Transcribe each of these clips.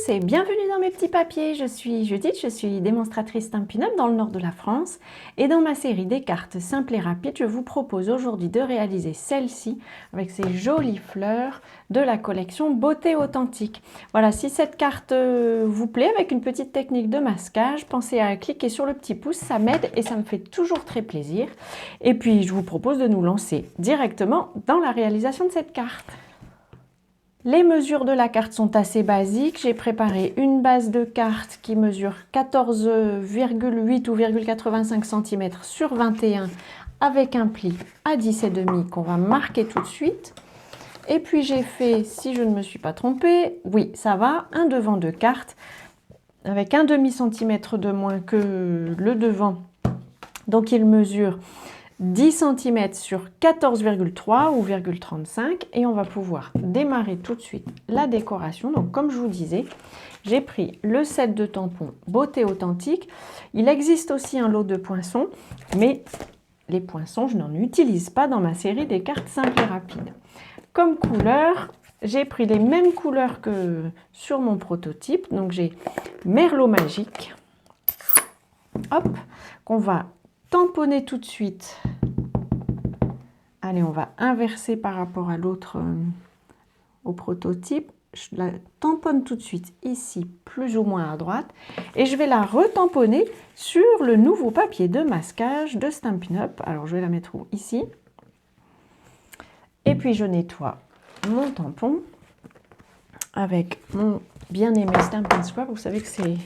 et bienvenue dans mes petits papiers. Je suis Judith, je suis démonstratrice Stampin' Up dans le nord de la France et dans ma série des cartes simples et rapides, je vous propose aujourd'hui de réaliser celle-ci avec ces jolies fleurs de la collection Beauté Authentique. Voilà, si cette carte vous plaît avec une petite technique de masquage, pensez à cliquer sur le petit pouce, ça m'aide et ça me fait toujours très plaisir. Et puis je vous propose de nous lancer directement dans la réalisation de cette carte. Les mesures de la carte sont assez basiques. J'ai préparé une base de carte qui mesure 14,8 ou 85 cm sur 21 avec un pli à 10,5 qu'on va marquer tout de suite. Et puis j'ai fait, si je ne me suis pas trompée, oui ça va, un devant de carte avec un demi-centimètre de moins que le devant. Donc il mesure 10 cm sur 14,3 ou 0,35 et on va pouvoir démarrer tout de suite la décoration. Donc comme je vous disais, j'ai pris le set de tampons Beauté Authentique. Il existe aussi un lot de poinçons, mais les poinçons, je n'en utilise pas dans ma série des cartes simples et rapides. Comme couleur, j'ai pris les mêmes couleurs que sur mon prototype. Donc j'ai Merlot Magique, hop, qu'on va tamponner tout de suite. Allez, on va inverser par rapport à l'autre, au prototype. Je la tamponne tout de suite ici, plus ou moins à droite. Et je vais la retamponner sur le nouveau papier de masquage de Stampin' Up. Alors, je vais la mettre où? Ici. Et puis, je nettoie mon tampon avec mon bien-aimé Stampin' Scrub. Vous savez que c'est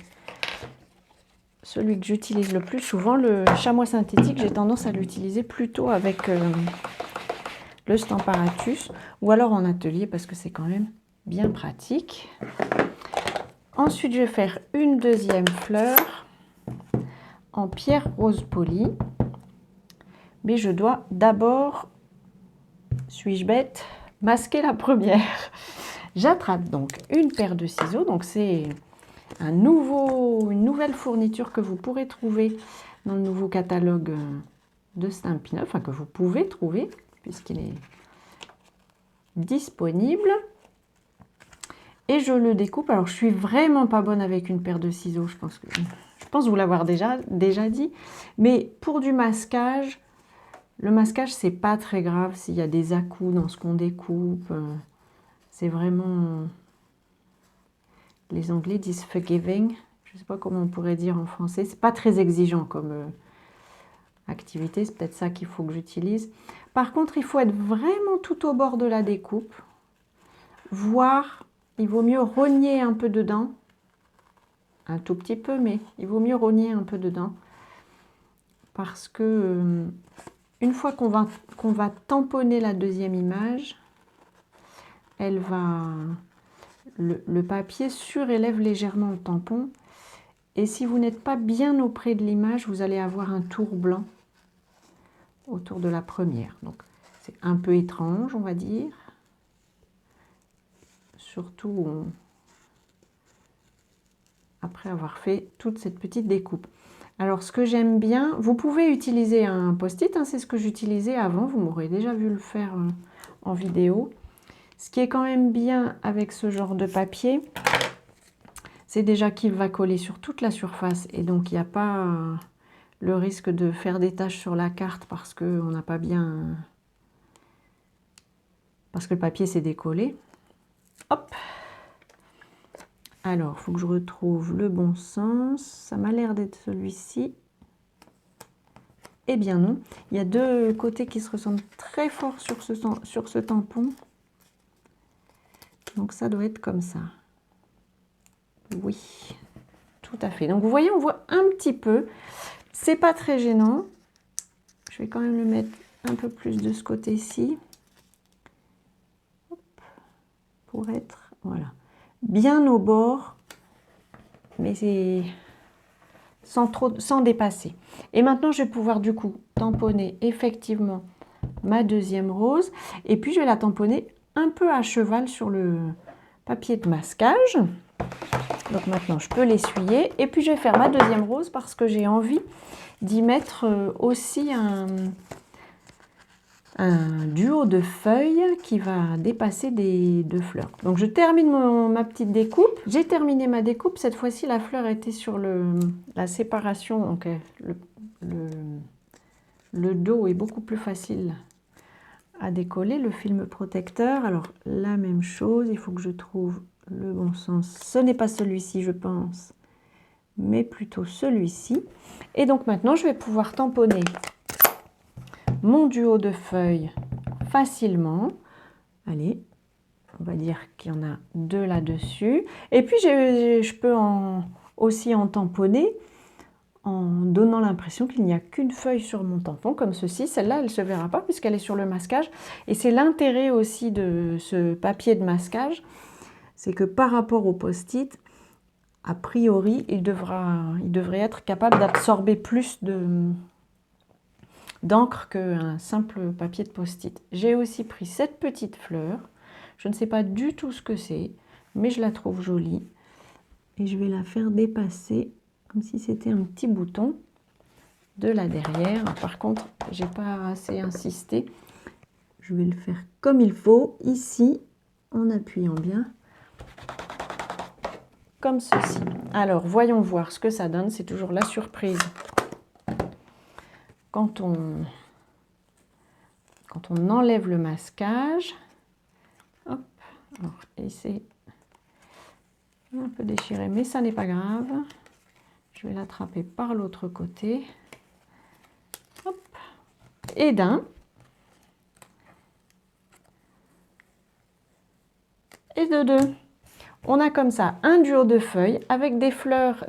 celui que j'utilise le plus souvent. Le chamois synthétique, j'ai tendance à l'utiliser plutôt avec le Stamparatus ou alors en atelier parce que c'est quand même bien pratique. Ensuite, je vais faire une deuxième fleur en pierre rose polie. Mais je dois d'abord, suis-je bête, masquer la première. J'attrape donc une paire de ciseaux. Donc c'est une nouvelle fourniture que vous pourrez trouver dans le nouveau catalogue de Stampin' Up, enfin que vous pouvez trouver puisqu'il est disponible. Et je le découpe. Alors je suis vraiment pas bonne avec une paire de ciseaux, je pense vous l'avoir déjà dit, mais pour du masquage, le masquage c'est pas très grave s'il y a des à-coups dans ce qu'on découpe. C'est vraiment, les Anglais disent forgiving, je sais pas comment on pourrait dire en français, c'est pas très exigeant comme activité, c'est peut-être ça qu'il faut que j'utilise. Par contre, il faut être vraiment tout au bord de la découpe, voire il vaut mieux rogner un peu dedans, un tout petit peu, mais il vaut mieux rogner un peu dedans, parce que une fois qu'on va tamponner la deuxième image, le papier surélève légèrement le tampon, et si vous n'êtes pas bien auprès de l'image, vous allez avoir un tour blanc autour de la première. Donc c'est un peu étrange, on va dire. Surtout après avoir fait toute cette petite découpe. Alors ce que j'aime bien, vous pouvez utiliser un post-it, hein, c'est ce que j'utilisais avant, vous m'aurez déjà vu le faire en vidéo. Ce qui est quand même bien avec ce genre de papier, c'est déjà qu'il va coller sur toute la surface et donc il n'y a pas le risque de faire des taches sur la carte parce qu'on n'a pas bien, parce que le papier s'est décollé. Hop. Alors, il faut que je retrouve le bon sens. Ça m'a l'air d'être celui-ci. Eh bien non. Il y a deux côtés qui se ressemblent très fort sur ce tampon. Donc ça doit être comme ça. Oui, tout à fait. Donc vous voyez, on voit un petit peu. C'est pas très gênant. Je vais quand même le mettre un peu plus de ce côté-ci. Pour être, voilà, bien au bord, mais c'est sans dépasser. Et maintenant, je vais pouvoir du coup tamponner effectivement ma deuxième rose. Et puis, je vais la tamponner un peu à cheval sur le papier de masquage. Donc maintenant, je peux l'essuyer. Et puis, je vais faire ma deuxième rose parce que j'ai envie d'y mettre aussi un duo de feuilles qui va dépasser des 2 fleurs. Donc je termine ma petite découpe. J'ai terminé ma découpe. Cette fois-ci, la fleur était sur la séparation. Donc le dos est beaucoup plus facile à décoller. Le film protecteur. Alors la même chose. Il faut que je trouve le bon sens. Ce n'est pas celui-ci, je pense, mais plutôt celui-ci. Et donc maintenant, je vais pouvoir tamponner mon duo de feuilles facilement. Allez, on va dire qu'il y en a 2 là-dessus. Et puis, je peux aussi en tamponner en donnant l'impression qu'il n'y a qu'une feuille sur mon tampon, comme ceci. Celle-là, elle ne se verra pas puisqu'elle est sur le masquage. Et c'est l'intérêt aussi de ce papier de masquage, c'est que par rapport au post-it, a priori, il devrait être capable d'absorber plus d'encre qu'un simple papier de post-it. J'ai aussi pris cette petite fleur. Je ne sais pas du tout ce que c'est, mais je la trouve jolie. Et je vais la faire dépasser comme si c'était un petit bouton de là derrière. Par contre, j'ai pas assez insisté. Je vais le faire comme il faut, ici, en appuyant bien. Comme ceci. Alors, voyons voir ce que ça donne. C'est toujours la surprise. Quand on enlève le masquage, hop, alors, et c'est un peu déchiré, mais ça n'est pas grave. Je vais l'attraper par l'autre côté. Hop, et d'un. Et de deux. On a comme ça un duo de feuilles avec des fleurs,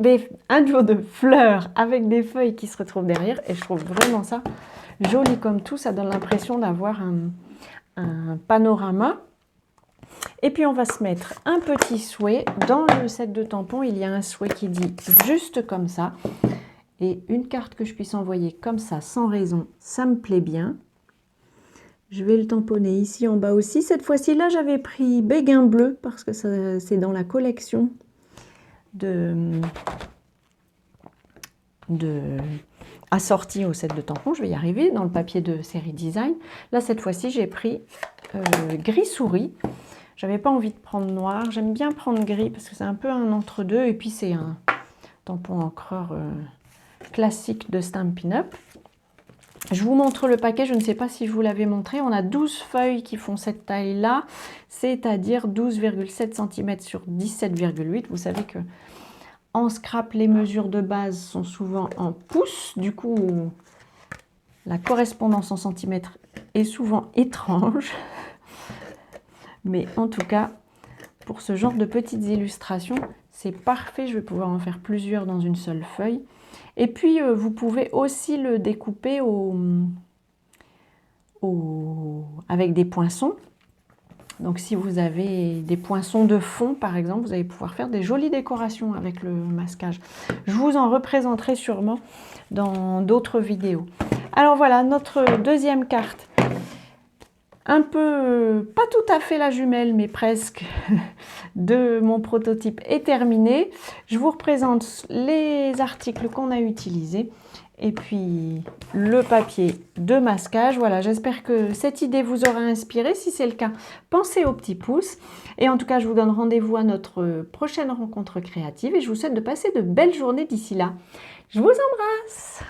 un duo de fleurs avec des feuilles qui se retrouvent derrière. Et je trouve vraiment ça joli comme tout. Ça donne l'impression d'avoir un panorama. Et puis on va se mettre un petit souhait. Dans le set de tampons, il y a un souhait qui dit juste comme ça. Et une carte que je puisse envoyer comme ça, sans raison, ça me plaît bien. Je vais le tamponner ici en bas aussi. Cette fois-ci, là, j'avais pris Béguin bleu parce que c'est dans la collection assortie au set de tampons. Je vais y arriver dans le papier de série design. Là, cette fois-ci, j'ai pris gris souris. J'avais pas envie de prendre noir. J'aime bien prendre gris parce que c'est un peu un entre-deux. Et puis, c'est un tampon encreur classique de Stampin' Up. Je vous montre le paquet, je ne sais pas si je vous l'avais montré. On a 12 feuilles qui font cette taille-là, c'est-à-dire 12,7 cm sur 17,8. Vous savez que en scrap, les mesures de base sont souvent en pouces. Du coup, la correspondance en centimètres est souvent étrange. Mais en tout cas, pour ce genre de petites illustrations, c'est parfait. Je vais pouvoir en faire plusieurs dans une seule feuille. Et puis, vous pouvez aussi le découper avec des poinçons. Donc, si vous avez des poinçons de fond, par exemple, vous allez pouvoir faire des jolies décorations avec le masquage. Je vous en représenterai sûrement dans d'autres vidéos. Alors voilà, notre deuxième carte. Un peu, pas tout à fait la jumelle, mais presque, de mon prototype est terminée. Je vous représente les articles qu'on a utilisés et puis le papier de masquage. Voilà, j'espère que cette idée vous aura inspiré. Si c'est le cas, pensez au petit pouce. Et en tout cas, je vous donne rendez-vous à notre prochaine rencontre créative et je vous souhaite de passer de belles journées d'ici là. Je vous embrasse!